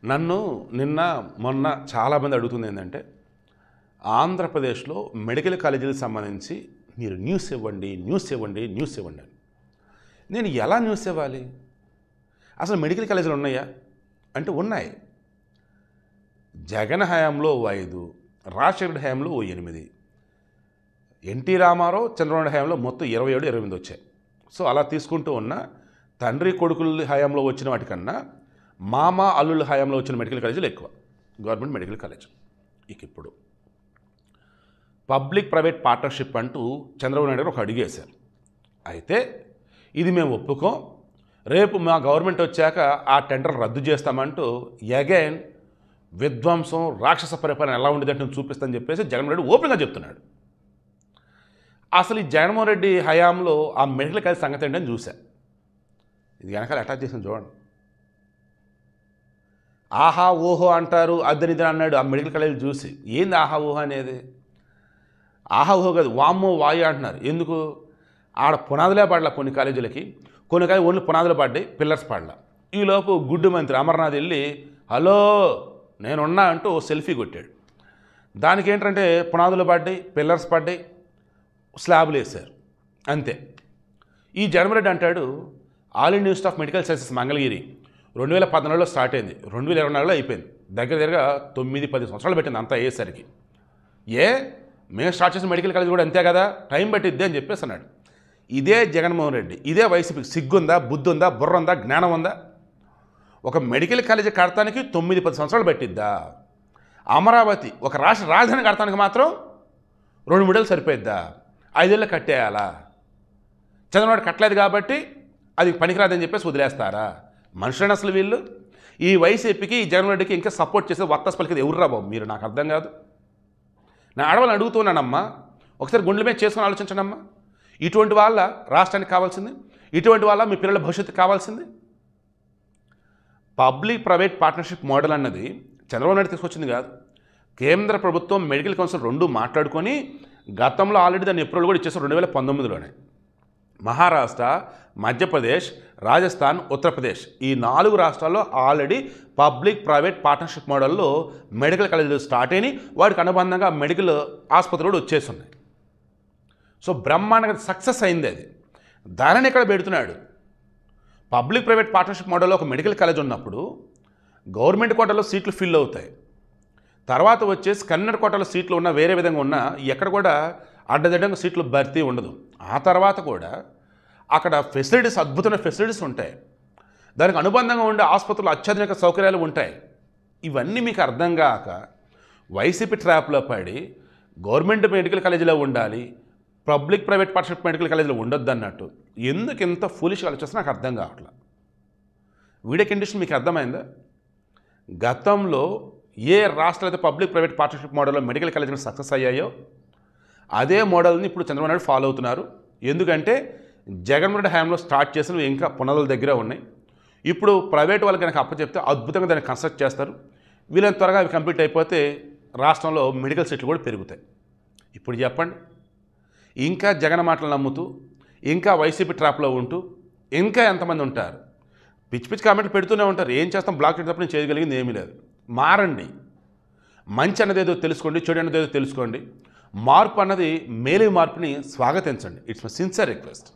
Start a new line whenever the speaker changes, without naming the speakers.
నన్ను నిన్న మొన్న చాలామంది అడుగుతుంది ఏంటంటే ఆంధ్రప్రదేశ్లో మెడికల్ కాలేజీలకు సంబంధించి మీరు న్యూస్ ఇవ్వండి అని. నేను ఎలా న్యూస్ ఇవ్వాలి? అసలు మెడికల్ కాలేజీలు ఉన్నాయా అంటే ఉన్నాయి. జగన్ హయాంలో 5, రాజశేఖర్ హయాంలో 8, ఎన్టీ రామారావు చంద్రబాబు హయాంలో మొత్తం 27, 28 వచ్చాయి. సో అలా తీసుకుంటూ ఉన్న తండ్రి కొడుకుల హయాంలో వచ్చిన వాటికన్నా మామ అల్లుల హయాంలో వచ్చిన మెడికల్ కాలేజీలు ఎక్కువ, గవర్నమెంట్ మెడికల్ కాలేజ్. ఇప్పుడు పబ్లిక్ ప్రైవేట్ పార్ట్నర్షిప్ అంటూ చంద్రబాబు నాయుడు గారు ఒక అడుగు వేశారు. అయితే ఇది మేము ఒప్పుకోం, రేపు మా గవర్నమెంట్ వచ్చాక ఆ టెండర్ రద్దు చేస్తామంటూ అగైన్ విధ్వంసం రాక్షస పరిపాలన ఎలా ఉండేదంటే నేను చూపిస్తానని చెప్పేసి జగన్మోహన్ రెడ్డి ఓపెన్గా చెప్తున్నాడు. అసలు ఈ జగన్మోహన్ రెడ్డి హయాంలో ఆ మెడికల్ కాలేజ్ సంగతి ఏంటని చూశా. ఇది వెనకాల అటాచ్ చేసిన చూడండి. ఆహా ఓహో అంటారు, అద్దెని ఇద్దరు అన్నాడు ఆ మెడికల్ కాలేజ్ చూసి. ఏంది ఆహా ఊహో అనేది? ఆహా ఊహో కాదు, వామ్మో వాయు అంటున్నారు. ఎందుకు? ఆడ పునాదులే పడలా కొన్ని కాలేజీలకి, కొన్ని కాలేజీ ఓన్లీ పునాదులు పడ్డాయి, పిల్లర్స్ పడలా. ఈలోపు గుడ్డు మంత్రి అమర్నాథ్ వెళ్ళి హలో నేనున్నా అంటూ సెల్ఫీ కొట్టాడు. దానికి ఏంటంటే పునాదులు పడ్డాయి, పిల్లర్స్ పడ్డాయి, స్లాబులు వేశారు, అంతే. ఈ జగన్మోహన్ రెడ్డి అంటాడు all India Institute of Medical Sciences Mangalagiri 2014లో స్టార్ట్ అయింది, 2024లో అయిపోయింది. దగ్గరగా 9-10 సంవత్సరాలు పెట్టింది అంతా అయ్యేసరికి. మేము స్టార్ట్ చేసిన మెడికల్ కాలేజ్ కూడా అంతే కదా, టైం పట్టిద్ది అని చెప్పేసి అన్నాడు. ఇదే జగన్మోహన్ రెడ్డి, ఇదే వైసీపీకి సిగ్గుందా, బుద్ధి ఉందా, బుర్ర ఉందా, జ్ఞానం ఉందా? ఒక మెడికల్ కాలేజీ కడతానికి 9-10 సంవత్సరాలు పట్టిద్దా? అమరావతి ఒక రాష్ట్ర రాజధాని కడతానికి మాత్రం 2-3 ఏళ్ళు సరిపోయిద్దా? 5 ఏళ్ళు కట్టేయాలా? చంద్రబాబు కట్టలేదు కాబట్టి అది పనికిరాదని చెప్పేసి వదిలేస్తారా? మనుషులని అసలు వీళ్ళు. ఈ వైసీపీకి ఈ జగన్మోహన్ రెడ్డికి ఇంకా సపోర్ట్ చేసే వత్తాసు పలికేది ఎవర్రా బాబు మీరు? నాకు అర్థం కాదు. నా ఆడవాళ్ళని అడుగుతున్నానమ్మా, ఒకసారి గుండెల మీద చేసుకొని ఆలోచించండమ్మా. ఇటువంటి వాళ్ళ రాష్ట్రానికి కావాల్సింది, ఇటువంటి వాళ్ళ మీ పిల్లల భవిష్యత్తు కావాల్సింది. పబ్లిక్ ప్రైవేట్ పార్ట్నర్షిప్ మోడల్ అన్నది చంద్రబాబు నాయుడు తీసుకొచ్చింది కాదు. కేంద్ర ప్రభుత్వం మెడికల్ కౌన్సిల్ 2 మాట్లాడుకొని గతంలో ఆల్రెడీ దాన్ని అప్రూవల్ కూడా ఇచ్చేసారు 2019లోనే. మహారాష్ట్ర, మధ్యప్రదేశ్, రాజస్థాన్, ఉత్తరప్రదేశ్ ఈ 4 రాష్ట్రాల్లో ఆల్రెడీ పబ్లిక్ ప్రైవేట్ పార్ట్నర్షిప్ మోడల్లో మెడికల్ కాలేజీలు స్టార్ట్ అయినాయి. వాటికి అనుబంధంగా మెడికల్ ఆసుపత్రులు కూడా వచ్చేస్తున్నాయి. సో బ్రహ్మాండంగా సక్సెస్ అయింది అది. దానిని ఇక్కడ పెడుతున్నాడు. పబ్లిక్ ప్రైవేట్ పార్ట్నర్షిప్ మోడల్లో ఒక మెడికల్ కాలేజ్ ఉన్నప్పుడు గవర్నమెంట్ కోటాలో సీట్లు ఫిల్ అవుతాయి. తర్వాత వచ్చేసి కన్నడ కోటాలో సీట్లు ఉన్న వేరే విధంగా ఉన్నా ఎక్కడ కూడా అడ్డదిడ్డంగా సీట్లు భర్తీ ఉండదు. ఆ తర్వాత కూడా అక్కడ ఫెసిలిటీస్, అద్భుతమైన ఫెసిలిటీస్ ఉంటాయి. దానికి అనుబంధంగా ఉండే ఆసుపత్రులు అత్యాధునిక సౌకర్యాలు ఉంటాయి. ఇవన్నీ మీకు అర్థం కాక వైసీపీ ట్రాప్లో పడి గవర్నమెంట్ మెడికల్ కాలేజీలో ఉండాలి, పబ్లిక్ ప్రైవేట్ పార్ట్నర్షిప్ మెడికల్ కాలేజీలో ఉండొద్దు అన్నట్టు ఎందుకు ఇంత ఫూలిష్గా ఆలోచిస్తే నాకు అర్థం కావట్లేదు. వీడియో కండిషన్ మీకు అర్థమైందా? గతంలో ఏ రాష్ట్రాలు అయితే పబ్లిక్ ప్రైవేట్ పార్ట్నర్షిప్ మోడల్లో మెడికల్ కాలేజీలు సక్సెస్ అయ్యాయో అదే మోడల్ని ఇప్పుడు చంద్రబాబు నాయుడు ఫాలో అవుతున్నారు. ఎందుకంటే జగన్మోహన్ రెడ్డి హయాంలో స్టార్ట్ చేసినవి ఇంకా పునాదుల దగ్గర ఉన్నాయి. ఇప్పుడు ప్రైవేట్ వాళ్ళకి కనుక అప్పచెప్తే అద్భుతంగా దాన్ని కన్స్ట్రక్ట్ చేస్తారు. వీళ్ళని త్వరగా అవి కంప్లీట్ అయిపోతే రాష్ట్రంలో మెడికల్ సీట్లు కూడా పెరుగుతాయి. ఇప్పుడు చెప్పండి, ఇంకా జగన్ మాటలు నమ్ముతూ ఇంకా వైసీపీ ట్రాప్లో ఉంటూ ఇంకా ఎంతమంది ఉంటారు? పిచ్చి పిచ్చి కామెంట్లు పెడుతూనే ఉంటారు. ఏం చేస్తాం, బ్లాక్ చేసేటప్పుడు నేను చేయగలిగింది ఏమీ లేదు. మారండి. మంచి అన్నది ఏదో తెలుసుకోండి, చెడు అన్నది ఏదో తెలుసుకోండి. మార్పు అన్నది మేలు మార్పుని స్వాగతించండి. It's my sincere request.